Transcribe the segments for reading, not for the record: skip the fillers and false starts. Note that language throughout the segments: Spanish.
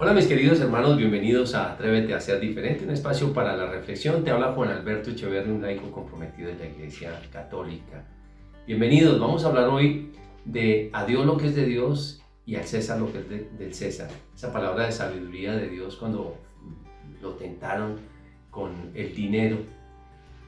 Hola mis queridos hermanos, bienvenidos a Atrévete a ser diferente, un espacio para la reflexión. Te habla Juan Alberto Echeverri, un laico comprometido en la Iglesia Católica. Bienvenidos, vamos a hablar hoy de a Dios lo que es de Dios y al César lo que es del César. Esa palabra de sabiduría de Dios cuando lo tentaron con el dinero.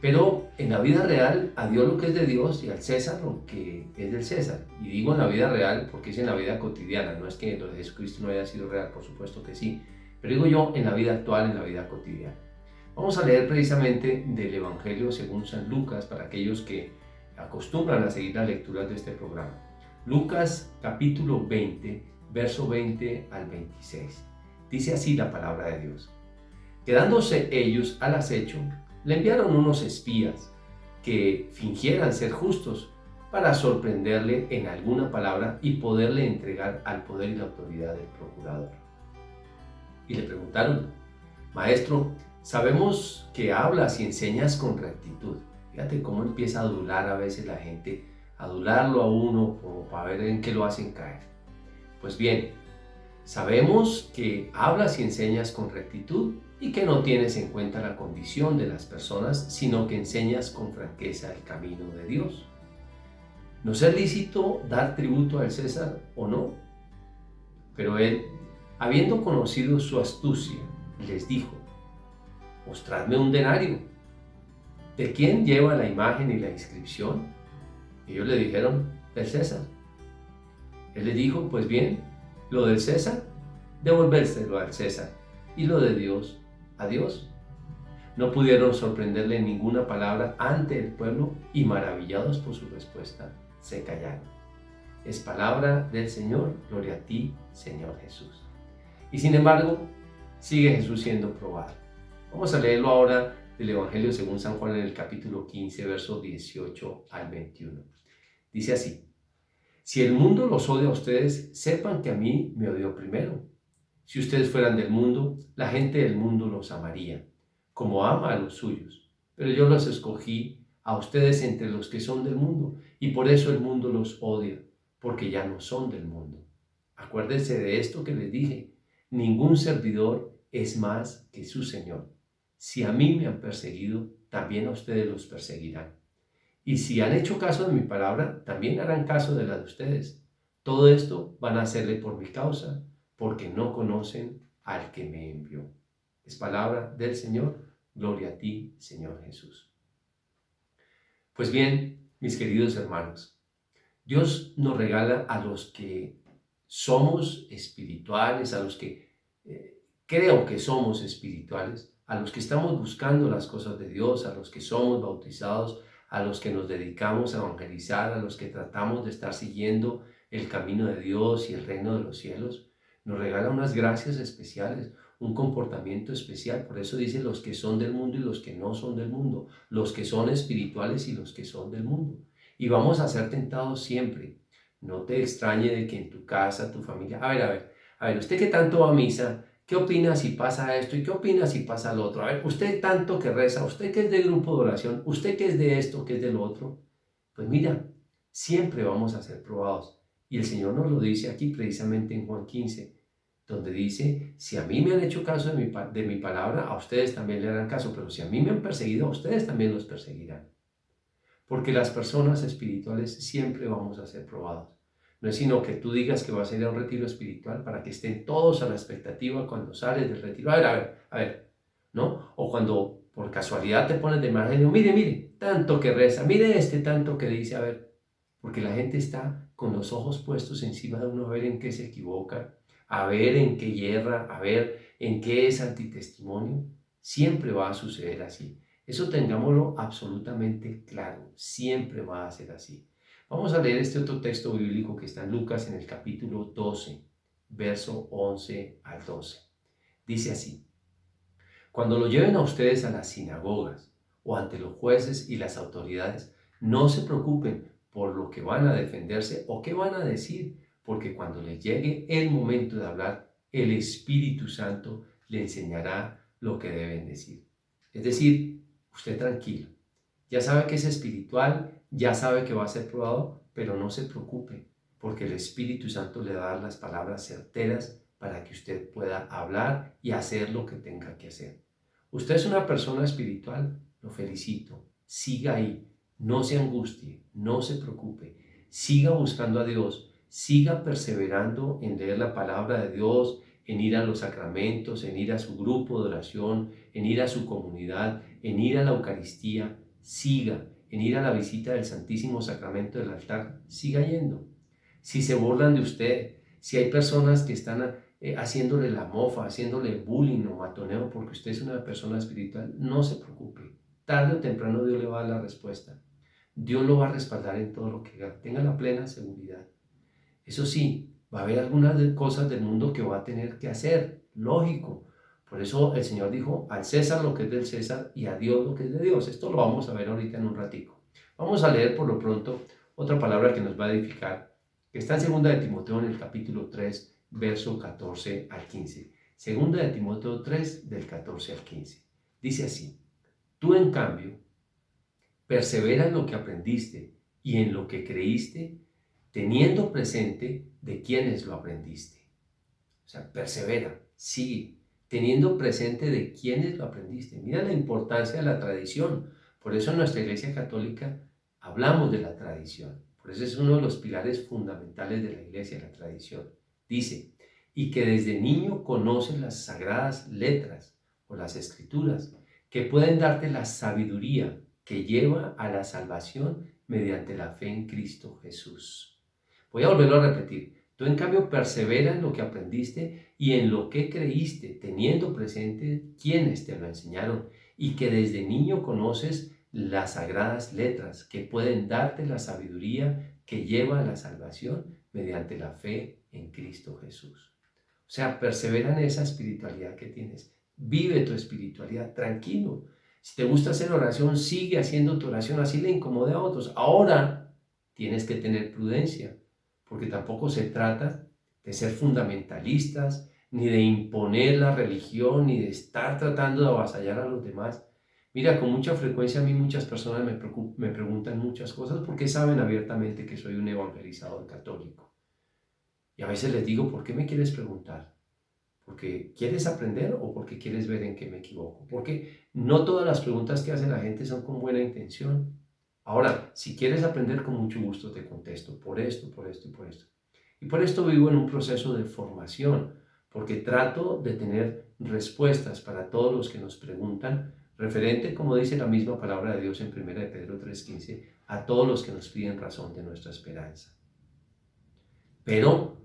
Pero en la vida real, a Dios lo que es de Dios y al César lo que es del César. Y digo en la vida real porque es en la vida cotidiana, no es que lo de Jesucristo no haya sido real, por supuesto que sí. Pero digo yo en la vida actual, en la vida cotidiana. Vamos a leer precisamente del Evangelio según San Lucas para aquellos que acostumbran a seguir las lecturas de este programa. Lucas capítulo 20, verso 20 al 26. Dice así la palabra de Dios. Quedándose ellos al acecho, le enviaron unos espías que fingieran ser justos para sorprenderle en alguna palabra y poderle entregar al poder y la autoridad del procurador. Y le preguntaron, Maestro, sabemos que hablas y enseñas con rectitud. Fíjate cómo empieza a adular a veces la gente, adularlo a uno como para ver en qué lo hacen caer. Pues bien, sabemos que hablas y enseñas con rectitud y que no tienes en cuenta la condición de las personas, sino que enseñas con franqueza el camino de Dios. ¿Nos es lícito dar tributo al César o no? Pero él, habiendo conocido su astucia, les dijo, mostradme un denario. ¿De quién lleva la imagen y la inscripción? Ellos le dijeron, del César. Él le dijo, pues bien, lo del César, devolvérselo al César, y lo de Dios, a Dios. No pudieron sorprenderle en ninguna palabra ante el pueblo y maravillados por su respuesta, se callaron. Es palabra del Señor, gloria a ti, Señor Jesús. Y sin embargo, sigue Jesús siendo probado. Vamos a leerlo ahora del Evangelio según San Juan en el capítulo 15, versos 18 al 21. Dice así, si el mundo los odia a ustedes, sepan que a mí me odió primero. Si ustedes fueran del mundo, la gente del mundo los amaría, como ama a los suyos. Pero yo los escogí a ustedes entre los que son del mundo, y por eso el mundo los odia, porque ya no son del mundo. Acuérdense de esto que les dije, ningún servidor es más que su Señor. Si a mí me han perseguido, también a ustedes los perseguirán. Y si han hecho caso de mi palabra, también harán caso de la de ustedes. Todo esto van a hacerle por mi causa, porque no conocen al que me envió. Es palabra del Señor, gloria a ti, Señor Jesús. Pues bien, mis queridos hermanos, Dios nos regala a los que somos espirituales, a los que creo que somos espirituales, a los que estamos buscando las cosas de Dios, a los que somos bautizados, a los que nos dedicamos a evangelizar, a los que tratamos de estar siguiendo el camino de Dios y el reino de los cielos, nos regala unas gracias especiales, un comportamiento especial. Por eso dice los que son del mundo y los que no son del mundo, los que son espirituales y los que son del mundo. Y vamos a ser tentados siempre. No te extrañe de que en tu casa, tu familia, a ver, usted que tanto va a misa, ¿qué opina si pasa esto? ¿Y qué opina si pasa lo otro? A ver, usted tanto que reza, usted que es de grupo de oración, usted que es de esto, que es de lo otro. Pues mira, siempre vamos a ser probados. Y el Señor nos lo dice aquí precisamente en Juan 15, donde dice, si a mí me han hecho caso de mi palabra, a ustedes también le harán caso, pero si a mí me han perseguido, a ustedes también los perseguirán. Porque las personas espirituales siempre vamos a ser probados. No es sino que tú digas que vas a ir a un retiro espiritual para que estén todos a la expectativa cuando sales del retiro. A ver, ¿no? O cuando por casualidad te pones de margen, mire, tanto que reza, mire tanto que dice, a ver, porque la gente está con los ojos puestos encima de uno a ver en qué se equivoca, a ver en qué yerra, a ver en qué es antitestimonio. Siempre va a suceder así. Eso tengámoslo absolutamente claro, siempre va a ser así. Vamos a leer este otro texto bíblico que está en Lucas en el capítulo 12, verso 11 al 12. Dice así, cuando lo lleven a ustedes a las sinagogas o ante los jueces y las autoridades, no se preocupen por lo que van a defenderse o qué van a decir, porque cuando les llegue el momento de hablar, el Espíritu Santo le enseñará lo que deben decir. Es decir, usted tranquilo, ya sabe que es espiritual, ya sabe que va a ser probado, pero no se preocupe, porque el Espíritu Santo le va a dar las palabras certeras para que usted pueda hablar y hacer lo que tenga que hacer. Usted es una persona espiritual, lo felicito. Siga ahí, no se angustie, no se preocupe. Siga buscando a Dios, siga perseverando en leer la palabra de Dios, en ir a los sacramentos, en ir a su grupo de oración, en ir a su comunidad, en ir a la Eucaristía. Siga, en ir a la visita del Santísimo Sacramento del altar, siga yendo. Si se burlan de usted, si hay personas que están haciéndole la mofa, haciéndole bullying o matoneo porque usted es una persona espiritual, no se preocupe. Tarde o temprano Dios le va a dar la respuesta. Dios lo va a respaldar en todo lo que haga. Tenga la plena seguridad. Eso sí, va a haber algunas cosas del mundo que va a tener que hacer. Lógico. Por eso el Señor dijo, al César lo que es del César y a Dios lo que es de Dios. Esto lo vamos a ver ahorita en un ratico. Vamos a leer por lo pronto otra palabra que nos va a edificar, que está en 2 de Timoteo en el capítulo 3, verso 14 al 15. 2 de Timoteo 3, del 14 al 15. Dice así, tú en cambio, persevera en lo que aprendiste y en lo que creíste, teniendo presente de quiénes lo aprendiste. O sea, persevera, sigue, teniendo presente de quiénes lo aprendiste. Mira la importancia de la tradición. Por eso en nuestra Iglesia Católica hablamos de la tradición. Por eso es uno de los pilares fundamentales de la Iglesia, la tradición. Dice, y que desde niño conoces las sagradas letras o las escrituras, que pueden darte la sabiduría que lleva a la salvación mediante la fe en Cristo Jesús. Voy a volverlo a repetir. Tú en cambio persevera en lo que aprendiste y en lo que creíste, teniendo presente quienes te lo enseñaron y que desde niño conoces las sagradas letras que pueden darte la sabiduría que lleva a la salvación mediante la fe en Cristo Jesús. O sea, persevera en esa espiritualidad que tienes. Vive tu espiritualidad tranquilo. Si te gusta hacer oración, sigue haciendo tu oración, así le incomode a otros. Ahora tienes que tener prudencia, porque tampoco se trata de ser fundamentalistas, ni de imponer la religión, ni de estar tratando de avasallar a los demás. Mira, con mucha frecuencia a mí muchas personas me preguntan muchas cosas porque saben abiertamente que soy un evangelizador católico. Y a veces les digo, ¿por qué me quieres preguntar? ¿Porque quieres aprender o porque quieres ver en qué me equivoco? Porque no todas las preguntas que hace la gente son con buena intención. Ahora, si quieres aprender, con mucho gusto te contesto por esto, por esto y por esto. Y por esto vivo en un proceso de formación, porque trato de tener respuestas para todos los que nos preguntan, referente, como dice la misma palabra de Dios en 1 de Pedro 3:15, a todos los que nos piden razón de nuestra esperanza. Pero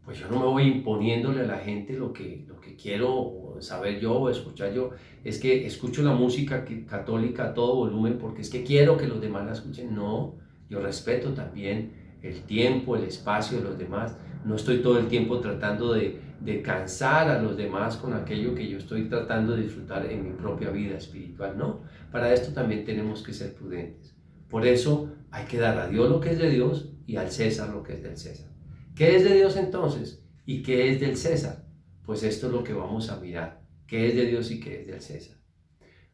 pues yo no me voy imponiéndole a la gente lo que quiero saber yo o escuchar yo. Es que escucho la música católica a todo volumen porque es que quiero que los demás la escuchen. No, yo respeto también el tiempo, el espacio de los demás. No estoy todo el tiempo tratando de cansar a los demás con aquello que yo estoy tratando de disfrutar en mi propia vida espiritual. No, para esto también tenemos que ser prudentes. Por eso hay que dar a Dios lo que es de Dios y al César lo que es del César. ¿Qué es de Dios entonces? ¿Y qué es del César? Pues esto es lo que vamos a mirar. ¿Qué es de Dios y qué es del César?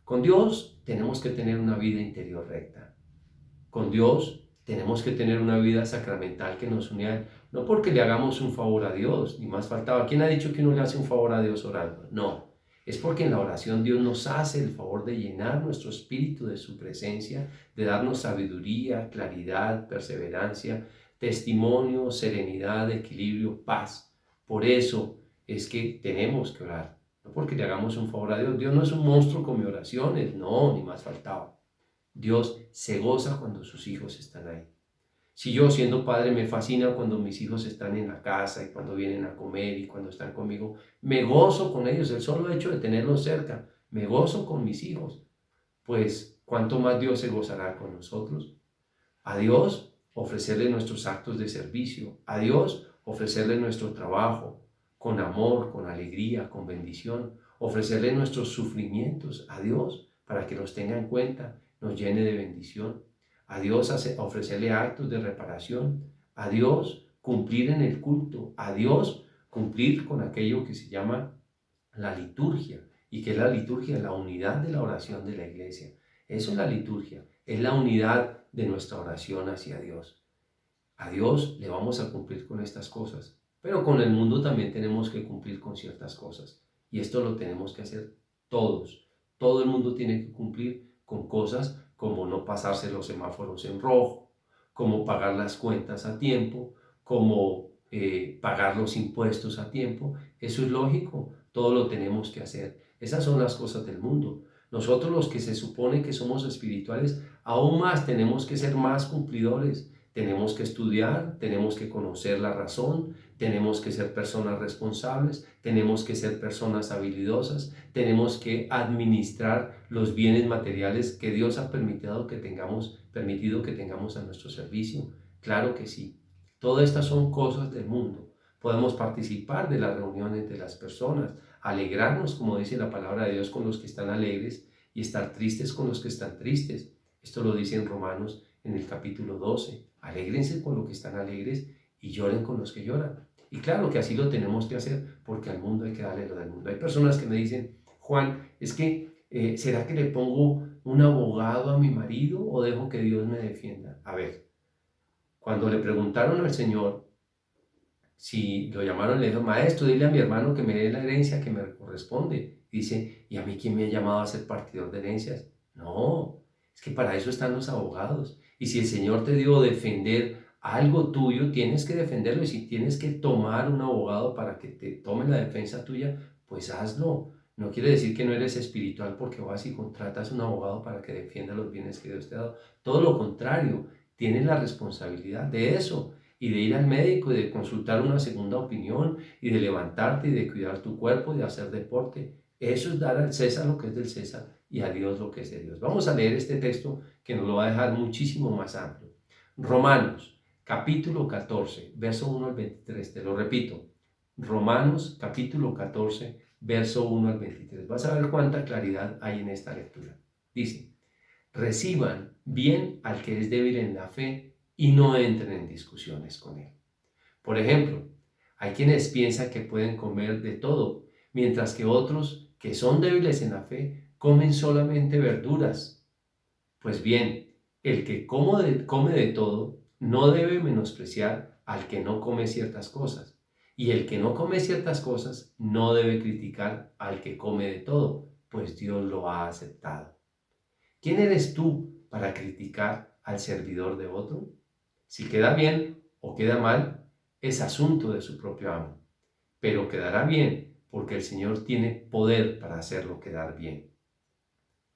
Con Dios tenemos que tener una vida interior recta. Con Dios tenemos que tener una vida sacramental que nos une a Él. No porque le hagamos un favor a Dios, ni más faltaba. ¿Quién ha dicho que uno le hace un favor a Dios orando? No. Es porque en la oración Dios nos hace el favor de llenar nuestro espíritu de su presencia, de darnos sabiduría, claridad, perseverancia, testimonio, serenidad, equilibrio, paz. Por eso es que tenemos que orar, no porque le hagamos un favor a Dios. Dios no es un monstruo con mis oraciones, no, ni más faltaba. Dios se goza cuando sus hijos están ahí. Si yo siendo padre me fascina cuando mis hijos están en la casa y cuando vienen a comer y cuando están conmigo, me gozo con ellos, el solo hecho de tenerlos cerca, me gozo con mis hijos. Pues, ¿cuánto más Dios se gozará con nosotros? A Dios ofrecerle nuestros actos de servicio, a Dios ofrecerle nuestro trabajo, con amor, con alegría, con bendición, ofrecerle nuestros sufrimientos a Dios para que los tenga en cuenta, nos llene de bendición, a Dios ofrecerle actos de reparación, a Dios cumplir en el culto, a Dios cumplir con aquello que se llama la liturgia, y que es la liturgia, la unidad de la oración de la iglesia. Eso es la liturgia, es la unidad de nuestra oración hacia Dios. A Dios le vamos a cumplir con estas cosas. Pero con el mundo también tenemos que cumplir con ciertas cosas. Y esto lo tenemos que hacer todos. Todo el mundo tiene que cumplir con cosas como no pasarse los semáforos en rojo, como pagar las cuentas a tiempo, como pagar los impuestos a tiempo. Eso es lógico, todo lo tenemos que hacer. Esas son las cosas del mundo. Nosotros los que se supone que somos espirituales, aún más tenemos que ser más cumplidores. Tenemos que estudiar, tenemos que conocer la razón, tenemos que ser personas responsables, tenemos que ser personas habilidosas, tenemos que administrar los bienes materiales que Dios ha permitido que tengamos a nuestro servicio. Claro que sí. Todas estas son cosas del mundo. Podemos participar de las reuniones de las personas, alegrarnos, como dice la palabra de Dios, con los que están alegres y estar tristes con los que están tristes. Esto lo dice en Romanos en el capítulo 12. Alégrense con los que están alegres y lloren con los que lloran. Y claro que así lo tenemos que hacer, porque al mundo hay que darle lo del mundo. Hay personas que me dicen, Juan, es que, ¿será que le pongo un abogado a mi marido o dejo que Dios me defienda? A ver, cuando le preguntaron al Señor, si lo llamaron, le dijo, maestro, dile a mi hermano que me dé la herencia que me corresponde. Dice, ¿y a mí quién me ha llamado a ser partidor de herencias? No, es que para eso están los abogados. Y si el Señor te dio defender algo tuyo, tienes que defenderlo. Y si tienes que tomar un abogado para que te tome la defensa tuya, pues hazlo. No quiere decir que no eres espiritual porque vas y contratas un abogado para que defienda los bienes que Dios te ha dado. Todo lo contrario, tienes la responsabilidad de eso y de ir al médico y de consultar una segunda opinión y de levantarte y de cuidar tu cuerpo y de hacer deporte. Eso es dar al César lo que es del César y a Dios lo que es de Dios. Vamos a leer este texto que nos lo va a dejar muchísimo más amplio. Romanos, capítulo 14, verso 1 al 23. Te lo repito. Romanos, capítulo 14, verso 1 al 23. Vas a ver cuánta claridad hay en esta lectura. Dice, reciban bien al que es débil en la fe y no entren en discusiones con él. Por ejemplo, hay quienes piensan que pueden comer de todo, mientras que otros, que son débiles en la fe, comen solamente verduras. Pues bien, el que come de todo no debe menospreciar al que no come ciertas cosas, y el que no come ciertas cosas no debe criticar al que come de todo, pues Dios lo ha aceptado. ¿Quién eres tú para criticar al servidor de otro? Si queda bien o queda mal, es asunto de su propio amo, pero quedará bien porque el Señor tiene poder para hacerlo quedar bien.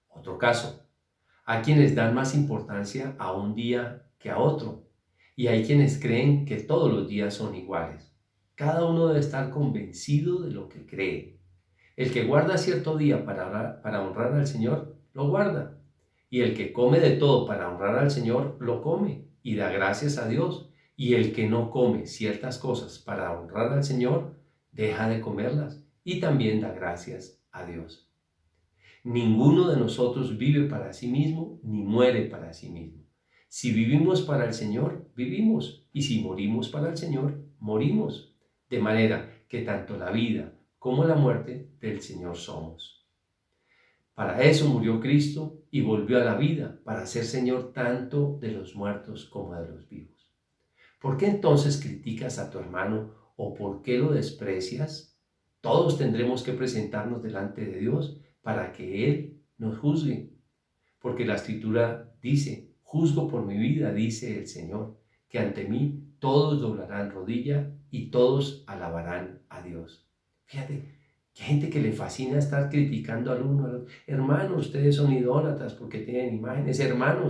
Otro caso, hay quienes dan más importancia a un día que a otro, y hay quienes creen que todos los días son iguales. Cada uno debe estar convencido de lo que cree. El que guarda cierto día para honrar al Señor, lo guarda. Y el que come de todo para honrar al Señor, lo come y da gracias a Dios. Y el que no come ciertas cosas para honrar al Señor, deja de comerlas y también da gracias a Dios. Ninguno de nosotros vive para sí mismo ni muere para sí mismo. Si vivimos para el Señor, vivimos. Y si morimos para el Señor, morimos. De manera que tanto la vida como la muerte del Señor somos. Para eso murió Cristo y volvió a la vida, para ser Señor tanto de los muertos como de los vivos. ¿Por qué entonces criticas a tu hermano o por qué lo desprecias? Todos tendremos que presentarnos delante de Dios para que Él nos juzgue. Porque la Escritura dice, juzgo por mi vida, dice el Señor, que ante mí todos doblarán rodilla y todos alabarán a Dios. Fíjate, que hay gente que le fascina estar criticando al uno al otro. Hermano, ustedes son idólatras porque tienen imágenes. Hermano,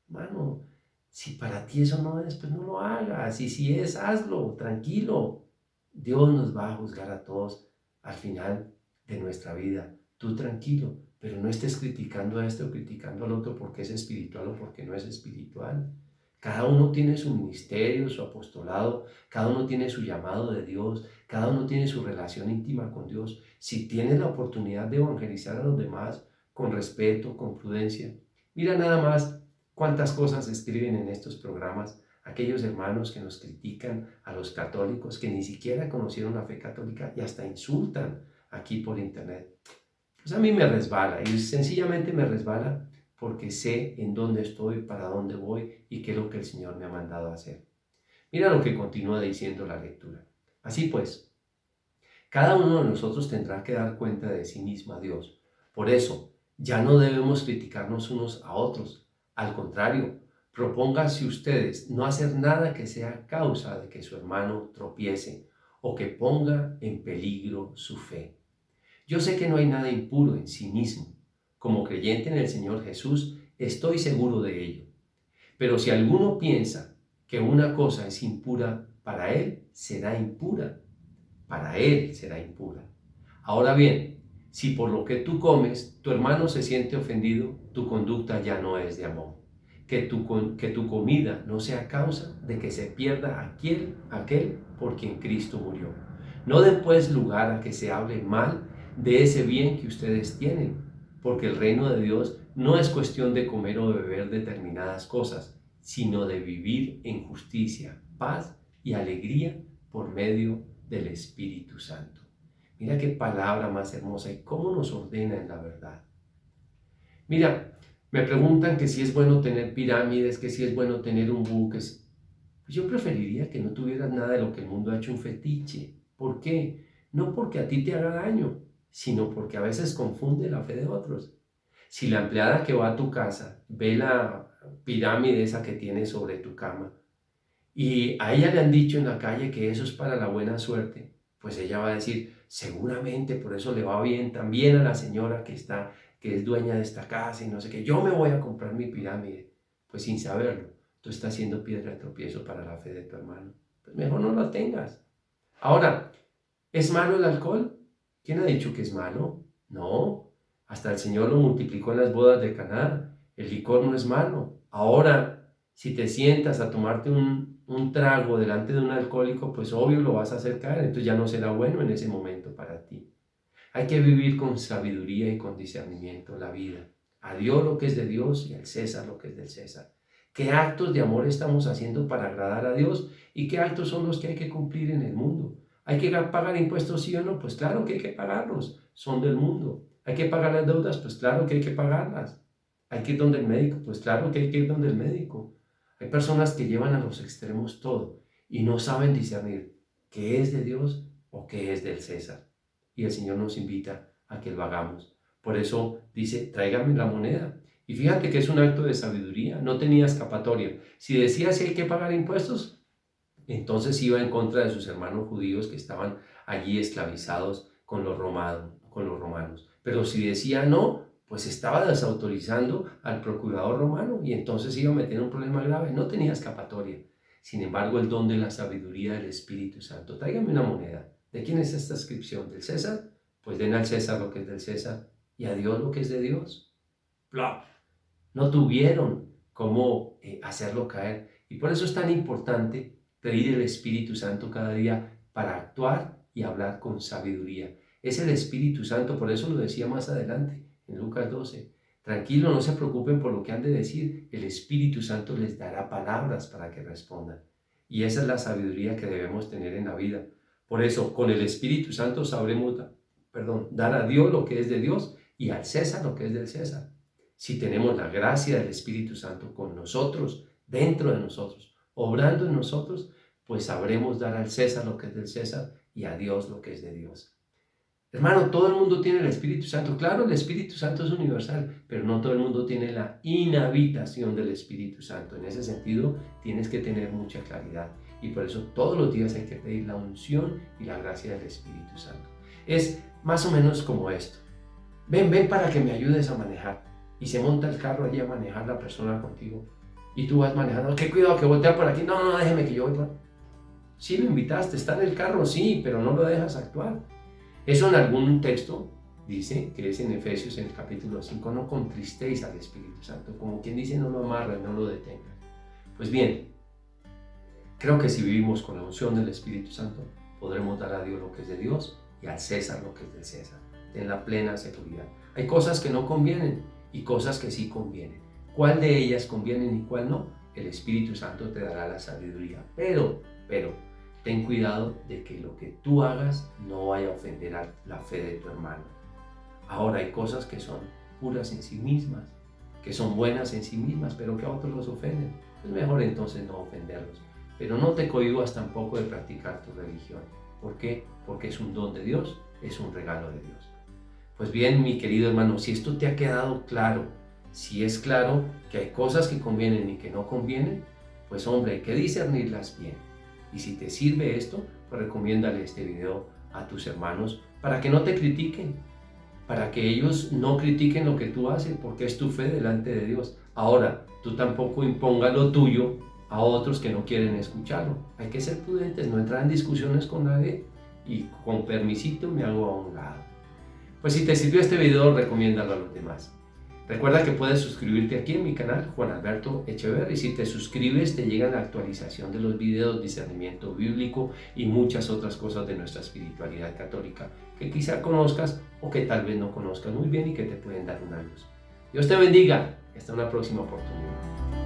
hermano, si para ti eso no es, pues no lo hagas. Y si es, hazlo, tranquilo. Dios nos va a juzgar a todos al final de nuestra vida. Tú tranquilo, pero no estés criticando a este o criticando al otro porque es espiritual o porque no es espiritual. Cada uno tiene su ministerio, su apostolado, cada uno tiene su llamado de Dios, cada uno tiene su relación íntima con Dios. Si tienes la oportunidad de evangelizar a los demás con respeto, con prudencia, mira nada más cuántas cosas escriben en estos programas aquellos hermanos que nos critican a los católicos, que ni siquiera conocieron la fe católica y hasta insultan aquí por internet. Pues a mí me resbala y sencillamente me resbala porque sé en dónde estoy, para dónde voy y qué es lo que el Señor me ha mandado a hacer. Mira lo que continúa diciendo la lectura. Así pues, cada uno de nosotros tendrá que dar cuenta de sí mismo a Dios. Por eso, ya no debemos criticarnos unos a otros. Al contrario, propónganse ustedes no hacer nada que sea causa de que su hermano tropiece o que ponga en peligro su fe. Yo sé que no hay nada impuro en sí mismo. Como creyente en el Señor Jesús, estoy seguro de ello. Pero si alguno piensa que una cosa es impura, para él será impura. Para él será impura. Ahora bien, si por lo que tú comes tu hermano se siente ofendido, tu conducta ya no es de amor. Que tu comida no sea causa de que se pierda aquel por quien Cristo murió. No den pues lugar a que se hable mal de ese bien que ustedes tienen, porque el reino de Dios no es cuestión de comer o beber determinadas cosas, sino de vivir en justicia, paz y alegría por medio del Espíritu Santo. Mira qué palabra más hermosa y cómo nos ordena en la verdad. Mira, me preguntan que si es bueno tener pirámides, que si es bueno tener un buque. Pues yo preferiría que no tuvieras nada de lo que el mundo ha hecho un fetiche. ¿Por qué? No porque a ti te haga daño, sino porque a veces confunde la fe de otros. Si la empleada que va a tu casa ve la pirámide esa que tienes sobre tu cama y a ella le han dicho en la calle que eso es para la buena suerte, pues ella va a decir, seguramente por eso le va bien también a la señora que es dueña de esta casa y no sé qué, yo me voy a comprar mi pirámide. Pues sin saberlo, tú estás siendo piedra de tropiezo para la fe de tu hermano. Pues mejor no la tengas. Ahora, ¿es malo el alcohol? ¿Quién ha dicho que es malo? No, hasta el Señor lo multiplicó en las bodas de Caná. El licor no es malo. Ahora, si te sientas a tomarte un trago delante de un alcohólico, pues obvio lo vas a hacer caer, entonces ya no será bueno en ese momento para ti. Hay que vivir con sabiduría y con discernimiento la vida. A Dios lo que es de Dios y al César lo que es del César. ¿Qué actos de amor estamos haciendo para agradar a Dios y qué actos son los que hay que cumplir en el mundo? ¿Hay que pagar impuestos sí o no? Pues claro que hay que pagarlos, son del mundo. ¿Hay que pagar las deudas? Pues claro que hay que pagarlas. ¿Hay que ir donde el médico? Pues claro que hay que ir donde el médico. Hay personas que llevan a los extremos todo y no saben discernir qué es de Dios o qué es del César. Y el Señor nos invita a que lo hagamos. Por eso dice, tráigame la moneda. Y fíjate que es un acto de sabiduría, no tenía escapatoria. Si decía si hay que pagar impuestos, entonces iba en contra de sus hermanos judíos que estaban allí esclavizados con los romanos. Pero si decía no, pues estaba desautorizando al procurador romano y entonces iba a meter un problema grave. No tenía escapatoria. Sin embargo, el don de la sabiduría del Espíritu Santo. Tráigame una moneda. ¿De quién es esta inscripción? ¿Del César? Pues den al César lo que es del César y a Dios lo que es de Dios. ¡Plop! No tuvieron cómo hacerlo caer. Y por eso es tan importante pedir el Espíritu Santo cada día para actuar y hablar con sabiduría. Es el Espíritu Santo, por eso lo decía más adelante en Lucas 12. Tranquilo, no se preocupen por lo que han de decir. El Espíritu Santo les dará palabras para que respondan. Y esa es la sabiduría que debemos tener en la vida. Por eso, con el Espíritu Santo sabremos dar a Dios lo que es de Dios y al César lo que es del César. Si tenemos la gracia del Espíritu Santo con nosotros, dentro de nosotros, obrando en nosotros, pues sabremos dar al César lo que es del César y a Dios lo que es de Dios. Hermano, todo el mundo tiene el Espíritu Santo. Claro, el Espíritu Santo es universal, pero no todo el mundo tiene la inhabitación del Espíritu Santo. En ese sentido, tienes que tener mucha claridad. Y por eso todos los días hay que pedir la unción y la gracia del Espíritu Santo. Es más o menos como esto. Ven para que me ayudes a manejar. Y se monta el carro allí a manejar la persona contigo. Y tú vas manejando. ¡Qué cuidado que voltea por aquí! No, déjeme que yo voy por... Sí, lo invitaste, está en el carro, sí, pero no lo dejas actuar. Eso en algún texto dice, que es en Efesios en el capítulo 5, no contristéis al Espíritu Santo, como quien dice, no lo amarren, no lo detengan. Pues bien, creo que si vivimos con la unción del Espíritu Santo, podremos dar a Dios lo que es de Dios y al César lo que es del César. Ten la plena seguridad. Hay cosas que no convienen y cosas que sí convienen. ¿Cuál de ellas convienen y cuál no? El Espíritu Santo te dará la sabiduría. Pero, ten cuidado de que lo que tú hagas no vaya a ofender a la fe de tu hermano. Ahora hay cosas que son puras en sí mismas, que son buenas en sí mismas, pero que a otros los ofenden. Es mejor entonces no ofenderlos. Pero no te cohibas tampoco de practicar tu religión. ¿Por qué? Porque es un don de Dios, es un regalo de Dios. Pues bien, mi querido hermano, si esto te ha quedado claro, si es claro que hay cosas que convienen y que no convienen, pues hombre, hay que discernirlas bien. Y si te sirve esto, pues recomiéndale este video a tus hermanos para que no te critiquen, para que ellos no critiquen lo que tú haces, porque es tu fe delante de Dios. Ahora, tú tampoco impongas lo tuyo a otros que no quieren escucharlo. Hay que ser prudentes, no entrar en discusiones con nadie y con permisito me hago a un lado. Pues si te sirvió este video, recomiéndalo a los demás. Recuerda que puedes suscribirte aquí en mi canal, Juan Alberto Echeverri. Si te suscribes, te llega la actualización de los videos, discernimiento bíblico y muchas otras cosas de nuestra espiritualidad católica que quizá conozcas o que tal vez no conozcas muy bien y que te pueden dar una luz. Dios te bendiga. Hasta una próxima oportunidad.